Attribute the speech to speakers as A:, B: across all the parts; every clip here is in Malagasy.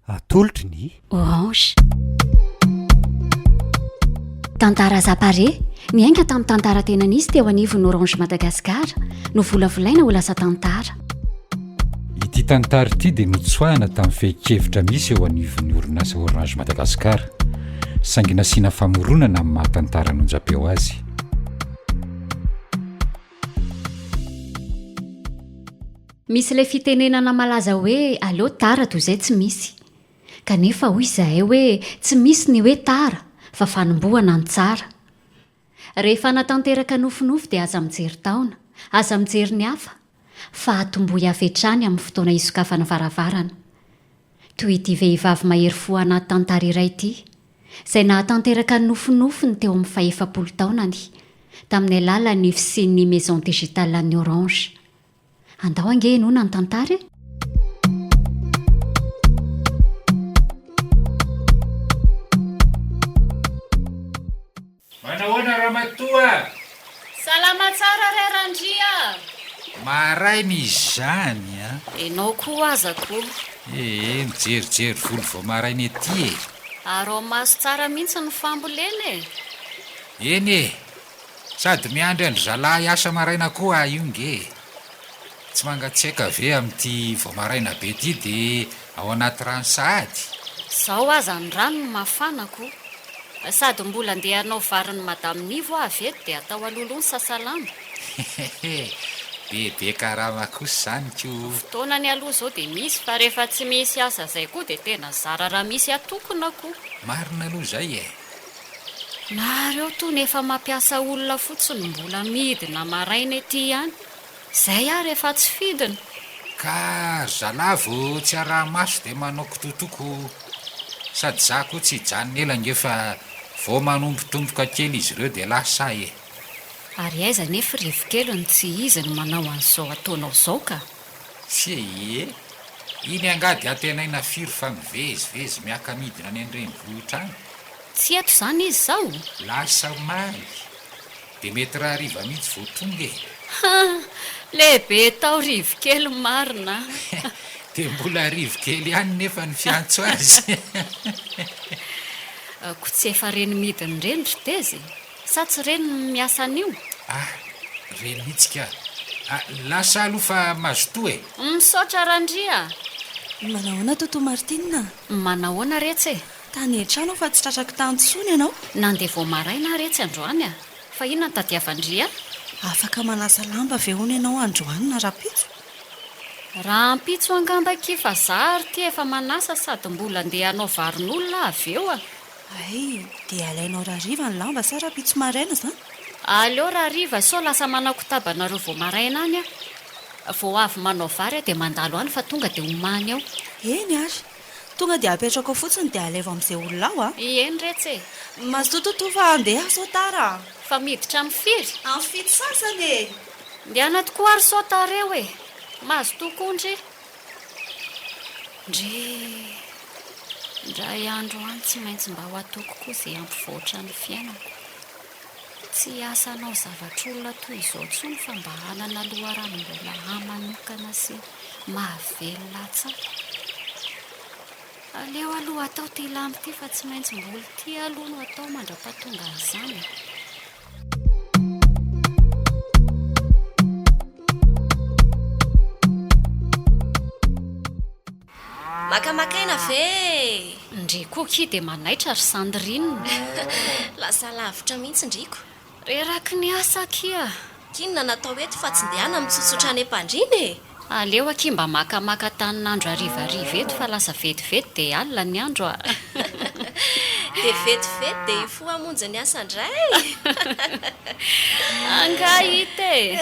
A: atolotry ny
B: orange tantara zapare niainga tamin'ny tantara tena nisy teo anivon'ny orange madagasikara no volavolaina ho lasa tantara.
C: Ity tantara ity dia notsoahana tamin'ny fehi-kevitra misy eo anivon'ny orinasa orange madagasikara saingy nasiana famoronana amin'ny mahatantara nonjapeo azy.
B: Misy ilay fitenenana malaza hoe aleo tara toy izay tsy misy, kanefa hoy izahay hoe tsy misy ny hoe tara fa fanombohana ny tsara. Rehefa natanteraka nofinofy dia aza mijery taona, aza mijery ny hafa, fa atombohy afetrany amin'ny fotoana isokafana varavarana. Toy ity vehivavy mahery fo anaty tantara iray ity, izay nahatanteraka ny nofinofiny teo amin'ny faha-efapolo taonany tamin'ny alalan'ny fisian'ny maison digitale ny orange. Andao ange enona ny tantara?
D: Manahoana Ramatoa?
E: Salama tsara ray Randria.
D: Maray mizany a.
E: Enao koa aza koa.
D: Mijerijery volo vao maraina ety e.
E: Arao maso tsara mihitsy ny fambolena e.
D: Eny e, sady miandry andry zalahy asa maraina koa io nge. Tsy mangatsiaka ve amin'ity vao maraina be ity dia ao anaty rano sahady.
E: Zao aza ny rano no mafanako. Sady mbola andeha anao variny madame Nivo avy eto dia atao alolo ny sasalamba.
D: Bebe karama kosa zany ko.
E: Fotoana ny aloha zao dia misy, fa rehefa tsy misy asa zay koa dia tena zara raha misy atokona koa.
D: Marina aloha zay e.
E: Nareo to nefa mampiasa olona fotsiny mbola midina maraina ety ihany. Zay ary efa tsy fidina.
D: Ka zalavo tsy ara-maso dia manao kototoko. Sady za koa tsy hijanona ela ngefa vao manombotomboka kely izy ireo dia lasa e.
E: Ary aiza nefa rivokeliny tsy izy no manao an'izao ataonao izao ka.
D: Tsy e, iny angady atenaina firy fa mivezivezy miaka midina any an-drenivohitra any.
E: Tsy eto izany izy zao.
D: Lasa maly dia mety raha riva mihitsy vao tonga e.
E: Lehibe tao rivokely marina.
D: Dia mbola rivokely ihany nefa ny fiantso azy.
E: Ko tsy efa reny midiny reny ry tezy, sa tsy reny miasa an'io?
D: Reny mihitsika. Lasa aloha fa mazotoa e.
E: Misaotra Randria.
F: Manahoana Toto Martina?
E: Manahoana retsy e?
F: Tany an-trano fa tsy tratrako tantsony ianao?
E: Nandeha vao maraina retsy androany a. Fa inona ny tadiavandria?
F: Afaka manasa lamba ve hono ianao androany na rapitso?
E: Raha ampitso angamba kifa zary ty efa manasa sady mbola andeha anao varin'olona avy eo a.
F: Ay, dia alainao rariva ny lamba sa rapitso maraina zany?
E: Aleo rariva sao lasa manao tabanareo vao maraina any a. Vao avy manao vary dia mandalo any fa tonga dia homany ao.
F: Eny ary, tonga dia apetrako fotsiny dia alevo amin'izay olona ao a.
E: Eny retsy e.
F: Mazotototo fa andeha sao tara.
E: Fa miditra amin'ny firy?
F: Amin'ny fito sasany e.
E: Ndeana tokoa ary sao tareo e. Mazo tokondry. Ndray andro any tsy maintsy mba ho atoko koa izay ampivoatra ny fiainako. Tsy asanao zavatr'olona toy izao tsony fa mba hanana loharano mbola hamanokana sy mahavelona tsara. Aleo aloha atao ty lamby ty fa tsy maintsy mbola ty aloha no atao mandra-pahatonga an'izany.
G: Makamakaina ve?
E: Ndriko ki dia manaitra ry Sandrine.
G: Lasa lavitra mihitsy ndriko.
E: Reraky ny asa kia.
G: Kinona natao eto fa tsy ndehana mitsotsotra any am-pandrina e.
E: Aleo aki mba makamaka tanin'andro arivariva eto fa lasa vetivety dia alina ny andro a.
G: Dia vetivety dia ifo hamonjy ny asa indray.
E: Anga hita e.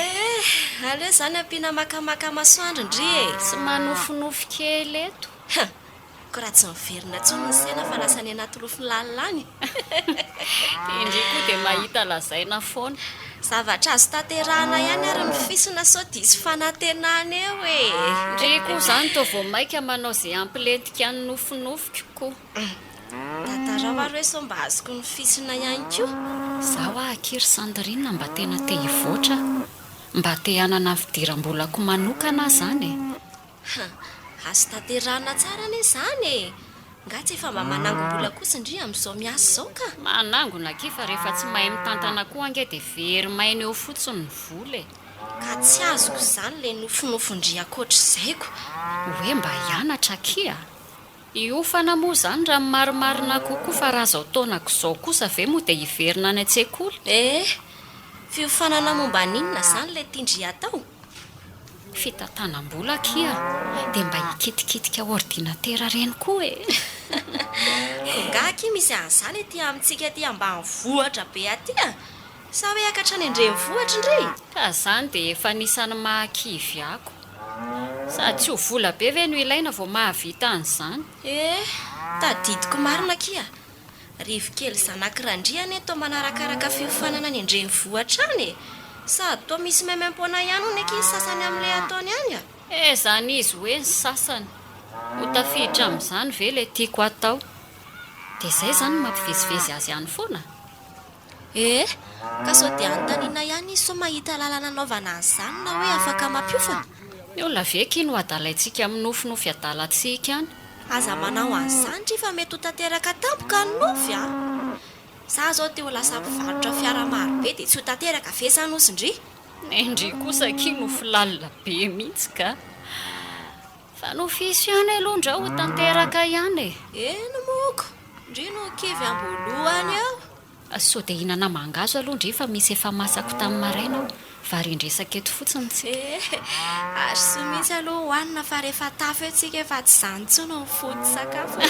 G: Aleo izany ampiana makamaka masoandro ndry e.
E: Tsy manofinofy kely eto.
G: Ko raha tsy miverina tsony ny sena fa lasa ny anaty rofiny lalilany.
E: Indriko dia mahita lazaina foana.
G: Zavatra azo tanterahana ihany ary ny fisina sao diso fanantenana eo e.
E: Ndriko izany toa vao maika manao izay ampilentika ny nofinofiko.
G: Tantarao ary hoe sao mba azoko ny fisina ihany koa.
E: Zaho akiry Sandrine mba tena te hivoatra. Mba te hanana fidiram-bolako manokana zany e.
G: Azo tanterahana tsara ane izany e. Ngatsy efa mba manangom-bola kosa indri amin'izao miasa izao ka.
E: manangona kifa rehefa tsy mahay mitantana koa ange dia very maina eo fotsiny ny vola e.
G: Ka tsy azoko izany ilay nofonofondria koatr'izayko.
E: Hoe mba hianatra kia iofana moa izany raha marimarina kokoa fa raha zao taonako izao kosa ve moa dia hiverina any an-tsekoly.
G: Fiofanana momba ninona izany ilay tindria atao?
E: Fitantanam-bola kia dia mba hikitikitika ordinatera reny koa e.
G: Ngaky misy an'izany aty amintsika aty ambany vohatra be aty a. Sa hoe akatra any andrenivohitra indray?
E: Ka izany dia efa nisany mahakivy ako. Sady tsy ho vola be ve no ilaina vao mahavita an'izany.
G: Tadidiko marina kia. Rivokely zanak'irandriany atao manarakaraka fiofanana any andrenivohitra any e. Sady toa misy maimam-poana ihany hono ankizy sasany amin'ilay ataony any a.
E: Zany izy hoe ny sasany ho tafiditra amin'izany ve ilay tiako atao. Dia izay izany mampivezivezy azy ihany foana.
G: Ka sao dia anontaniana ihany izy so mahita lalana anaovana an'izany na hoe afaka mampiofana.
E: Ny olona ve ky no adalaintsika amin'ny nofinofy adalantsika any.
G: Aza manao an'izany tri fa mety ho tanteraka tampoka ny nofy a. Za zao te ho lasa mpivarotra fiara marobe dia tsy ho tanteraka ve izany osy indri?
E: Indri kosa ky no filalina be mihitsy ka. Fa no fisy ihany aloha ndra ho tanteraka ihany e.
G: Eno moko, indri no kivy ambolohany ao.
E: So dia hinana mangazo aloha ndri fa misy efa masako tamin'ny maraina aho. Varindresaka eto fotsiny tsika.
G: Ary sy misy aloha hohanina fa rehefa tafo etsika efa tsy izany intsony ny fody sakafo.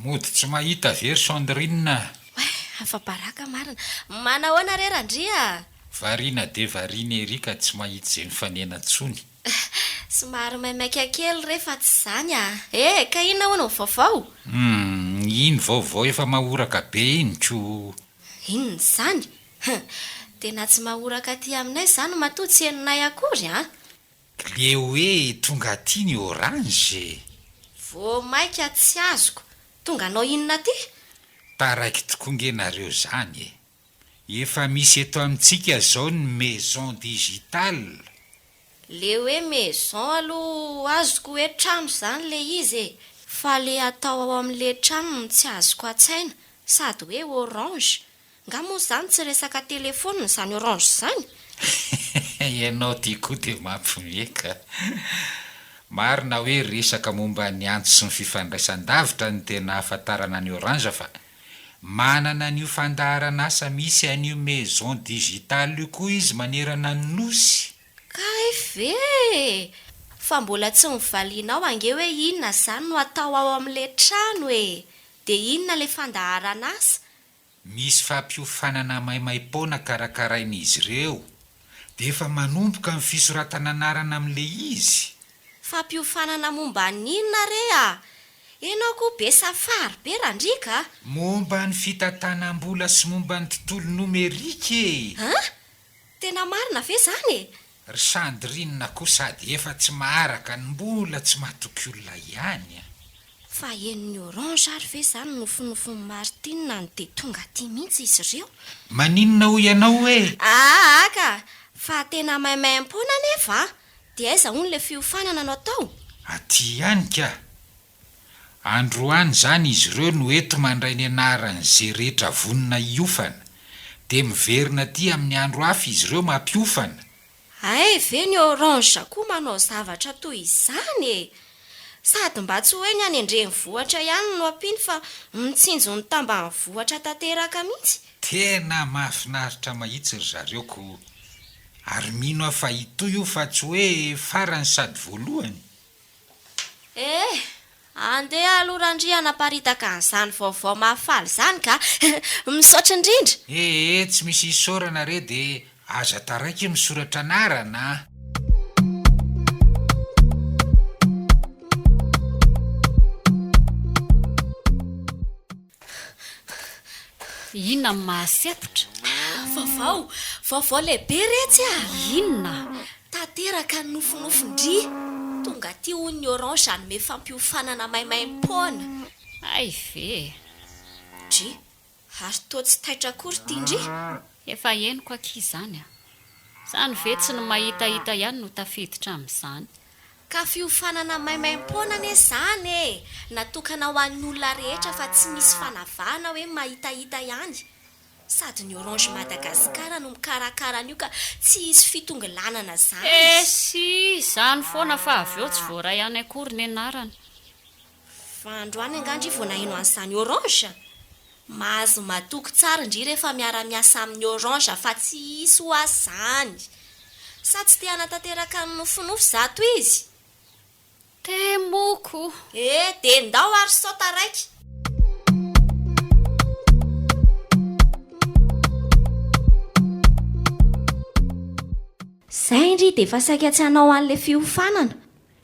D: Mody tsy mahita very Sandrine.
G: Afa-baraka marina. Manahoana re randria?
D: Variana dia variana ery ka tsy mahita izay mifanena intsony.
G: Somary maimaika kely rehefa tsy izany a. Ka inona hono ny vaovao?
D: Iny vaovao efa mahoraka be iny ko.
G: Inona izany? Tena tsy mahoraka aty aminay izany matoa tsy heninay akory a.
D: Le hoe tonga aty ny orange.
G: Vao maika tsy azoko. Tonga anao inona aty?
D: Taraiky tokongenareo izany e. Efa misy eto amintsika izao ny maison digitale.
G: Le hoe maison aloha azoko hoe trano izany le izy e. Fa le atao ao amin'le trano no tsy azoko an-tsaina. Sady hoe orange. Nga moa izany tsy resaka telefona izany orange izany.
D: Ianao ty koa dia mampimeka. Marina hoe resaka momba ny antso sy ny fifandraisan-davitra ny tena ahafantarana ny orange fa manana ny fandaharana asa misy an'io maison digitale io koa izy manerana ny nosy.
G: Ve fa mbola tsy mivalianao ange hoe inona izany no atao ao amin'le trano e. Dia inona le fandaharana asa?
D: Misy fampiofanana maimaim-poana karakarain'izy ireo. Dia efa manomboka amin'ny fisoratana anarana amin'le izy.
G: Fampiofanana momba ninona re a? Enao koa be safary be randrika.
D: Momba ny fitantanam-bola sy momba ny tontolo nomerika e.
G: Tena marina ve izany e?
D: Ry Sandrine koa sady efa tsy maharaka ny mbola tsy mahatoky olona ihany.
G: Fa enony orange ary ve izany nofinofiny Martina no dia tonga aty mihitsy izy ireo.
D: Maninona ho ianao hoe?
G: Ka fa tena maimaim-poana nefa. Dia aiza hono le fiofanana no atao?
D: Aty ihany ka. Androany izany izy ireo no eto mandray ny anaran'izay rehetra vonona hiofana. Dia miverina aty amin'ny andro hafa izy ireo mampiofana.
G: Ve ny orange koa manao zavatra toy izany e. Sady mba tsy hoe ny any andrenivohitra ihany no ampiny fa mitsinjo ny tambanivohitra tanteraka mihitsy.
D: Tena mahafinaritra mahitsy ry zareo ko. Ary mino afa ito io fa tsy hoe farany sady voalohany.
G: Andeha aloha randria naparitaka an'izany vaovao mahafaly izany ka misaotra indrindra.
D: Tsy misy isaorana re dia aza taraiky misoratra anarana.
E: Inona mahasepitra?
G: Vaovao lehibe retsy a.
E: Inona?
G: Tanteraka ny nofinofindria. Tonga aty hono ny orange anome fampiofanana maimaim-poana.
E: Ve.
G: Dri, ary toa tsy taitra akory tia indri
E: efa henoko aky izany a izany ve tsy no mahitahita ihany no tafiditra amin'izany
G: ka fiofanana maimaim-poana ane izany e natokana ho an'ny olona rehetra fa tsy misy fanavahana hoe mahitahita ihany sady ny orange madagasikara no mikarakara an'io ka tsy hisy fitongelanana izany
E: sy izany foana fa avy eo tsy voaray ihany akory ny anarana
G: fa androany angandry vao nahino an'izany orange mahazo matoky tsara indri rehefa miara-miasa amin'ny orange fa tsy hisy ho azany sa tsy te hanatanteraka ny nofinofy zato izy
E: temoko
G: de ndao ary sota raiky zay indry de efa saika tsy hanao an'la fiofanana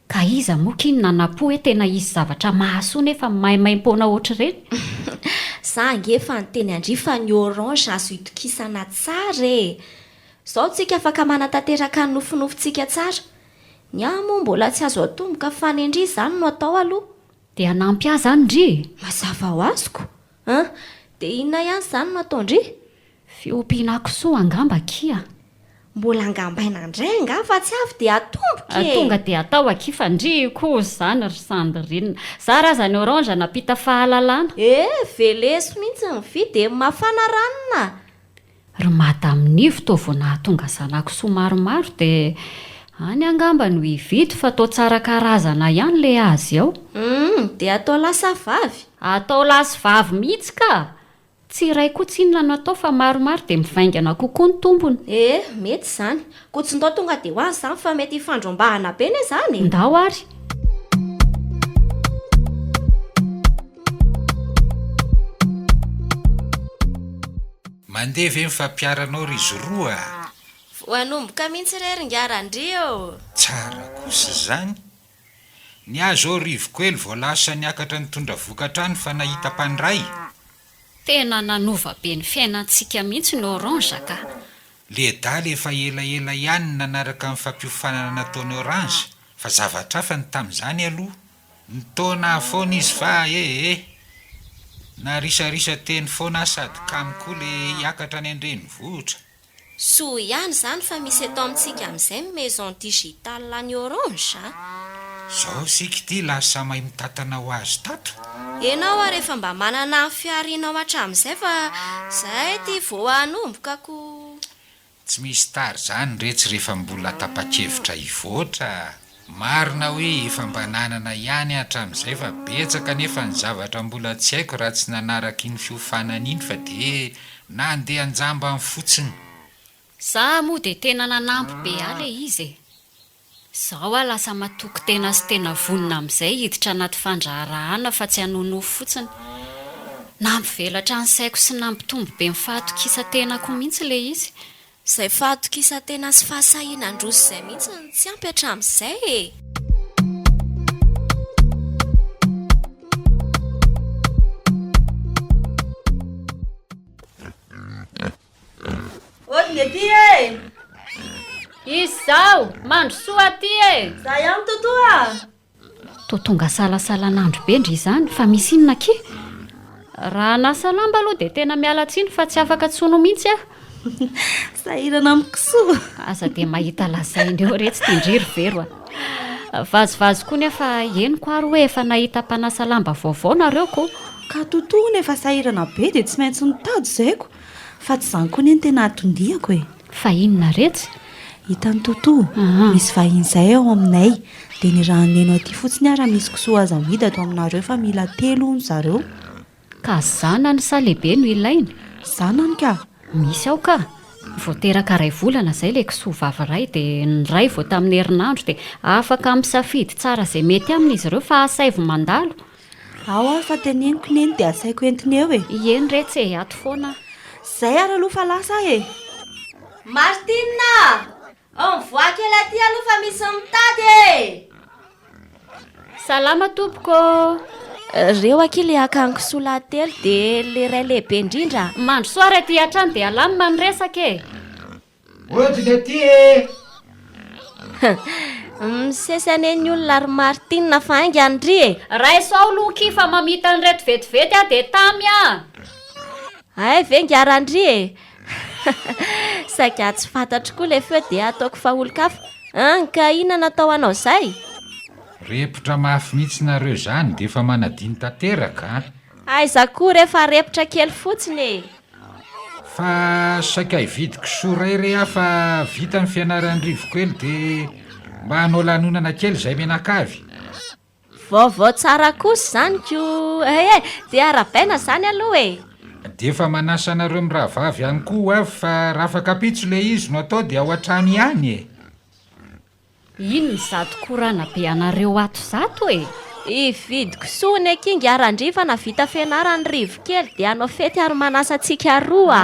B: ka iza moka iny nanapo hoe tena isy zavatra mahasoa nefa maimaim-poana oatra ireny
G: za angefa nyteny andri fa ny orange azo itokisana tsara e zao tsika afaka manatanteraka ny nofinofitsika tsara ny amo mbola tsy azo atomboka fany indri izany no atao aloha
B: dia hanampy azy any indri
G: mazava ho azoko dia inona ihany izany no atao indri
B: fiompiana kisoa angamba kia
G: mbola angambaina indray anga fa tsy avy dia atomboka
B: tonga dia atao akifa ndry koa izany ry sandrina za raha zany orange napita fahalalana
G: veleso mihitsy nyvy dia mafana ranona
B: ry madaminivo to vao nahatonga zanakisoa maromaro dia any angamba no hividy fa atao tsara karazana ihany le azy ao
G: dia atao lasa vavy
B: atao lasy vavy mihitsy ka tsy ray kotsinona no atao fa maromaro dia mivaingana kokoa ny tombony
G: mety izany kotsindao tonga dia ho any izany fa mety hifandrombahana be ne izany
B: ndao ary
D: mandeha ve mifampiaranao ry izy roa
G: voanomboka mihitsy reringarandrio
D: tsara kosa izany ny azo ao rivoka ely vao lasa niakatra nitondra vokatrany fa nahita mpandray
E: tena nanova be ny fiainantsika mihitsy ny orange ka
D: ledaly efa elaela ihany nanaraka amin'ny fampiofanana nataony orange fa zavatra hafa ny tamin'izany aloha nytaona foana izy fa na risarisa teny foana sady kamikoa le hiakatra ny andreny vohitra
G: soa ihany izany fa misy eto amintsika amin'izay maison digital ny orange
D: zao sika ity lasa mahay mitatana ho azy tato
G: enao a rehefa mba manana ny fiarinao hatramin'izay fa zay ty vo anombokako
D: tsy misy tary zany retsy rehefa mbola tapa-kevitra hivoatra marina hoe efa mba nanana ihany hatramin'izay fa betsaka nefa ny zavatra mbola tsy haiko raha tsy nanaraka iny fiofanana iny fa dia nandeha anjamba ny fotsiny
E: za moa dia tena nanampy be ala izy zaho a lasa matoky tena sy tena vonina amin'izay hiditra anaty fandraharahana fa tsy hanonofo fotsiny nampivelatra ny saiko sy nampitombo be mifahatokisa-tenako mihitsy le izy
G: izay fahatokisa-tena sy fahasahiana androso izay mihitsy tsy ampy hatramin'izay
F: Ohatny aty
B: izy zao mandro soa aty
F: za ihany totoa
B: to tonga salasalanandro be ndry izany fa misy inona ki raha nasa lamba aloha dia tena mialatsiny fa tsy afaka tsono mihitsy
F: sahirana amin'ny kisoa
B: aza dia mahita lazaindreo retsy tindriry vero vazovazo koa nefa henoko ary hoe efa nahita mpanasa lamba vaovao nareo ko
F: ka totoa nefa sahirana be dia tsy maintsy nitady zaiko fa tsy izany koa neny tena atondihako
B: fa inona retsy
F: hitany totoa misy vahin'izay ao aminay dia ny raha neno aty fotsiny ara misy kisoa aza mihida ato aminareo fa mila 3 hono zareo
B: ka zana ny sa lehibe no ilainy
F: zanany ka
B: misy ao ka voateraka ray volana izay le kisoa vavy ray dia ny ray vao tamin'ny herinandro dia afaka misafidy tsara izay mety amin'izy ireo fa asaivo mandalo
F: ao ary fa teneniko neny dia asaiko entiny eo
B: eny retsy ato foana
F: zay ary aloha fa lasa
G: Martina mivoakely aty aloha fa misy mitady
B: salama tompoko
G: reo aky le akankisoa telo dia le ray lehibe indrindra
B: mandro soara aty hatrany dia alamina ny resaka
A: ohatrika aty
G: misesy aneny olona ary Martina fa hainga andry
B: ray sao loki fa mamita ny reto vetivety dia tamy
G: ay vengarandry e saika tsy fantatro koa le feo dia ataoko faholikafa ka ina natao anao izay
D: repotra mafy mihitsy nareo izany dia efa manadiny tanteraka
G: aiza koa rehefa repotra kely fotsiny e
D: fa saika hividiko sorairy afa vita amin'ny fianaran'rivo kely dia mba hanao lanonana kely izay menakavy
G: vaovao tsara kosa zany ko dia arabaina zany aloha e
D: dia efa manasa anareo mirahavavy ihany koa avy fa raha afakapitso le izy no atao dia ao an-trano ihany e
B: ino ny zato korana be anareo ato zato e
G: ividiko sony kingy arandrifa na vita fianarany rivo kely dia anao fety ary manasa antsika roa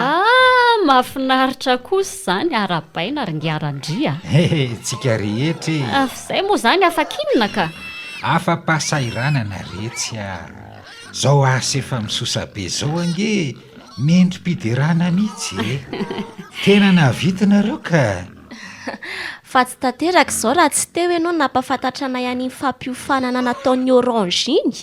B: mahafinaritra kosa zany arabaina ary ngiarandria
D: tsika rehetra
B: izay moa zany afakinona ka
D: afa-pahasahiranana retsy zao asa efa misosa be zao ange mendrim-piderana mihitsy e tena nahavitanareo ka
G: fa tsy tanteraka izao raha tsy teo ianao nampafantatra anay any fampihofanana nataon'ny orange iny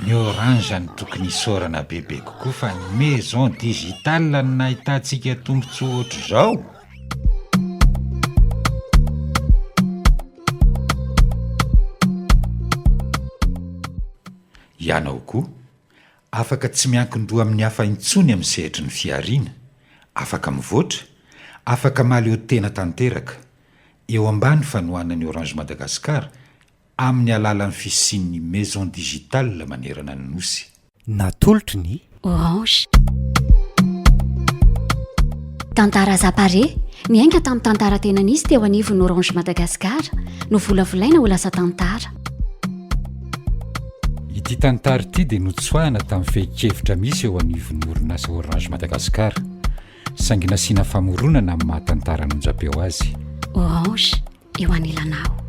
D: ny orange ny tokony hisaorana bebe kokoa fa ny maison digital no nahitantsika tombontsoa ohatr' izao ianao koa afaka tsy miankindroa amin'ny hafa intsony amin'ny sehitry ny fiariana afaka mivoatra afaka maly eo tena tanteraka eo ambany fanohanany orange madagasikara amin'ny alalan'ny fisian'ny maison digital manerana ny nosy
H: natolotry ny
B: orange tantara zapare ny ainga tamin'ny tantara tenan'izy teo anivon'ny orange madagasikara no volavolaina ho lasa tantara
C: ity tantara ity dia notsoahana tamin'ny fehi-kevitra misy eo anivon'ny orinasa orange madagasikara saingy nasiana famoronana amin'ny mahatantara nonjapeo azy
B: orange eo anilanao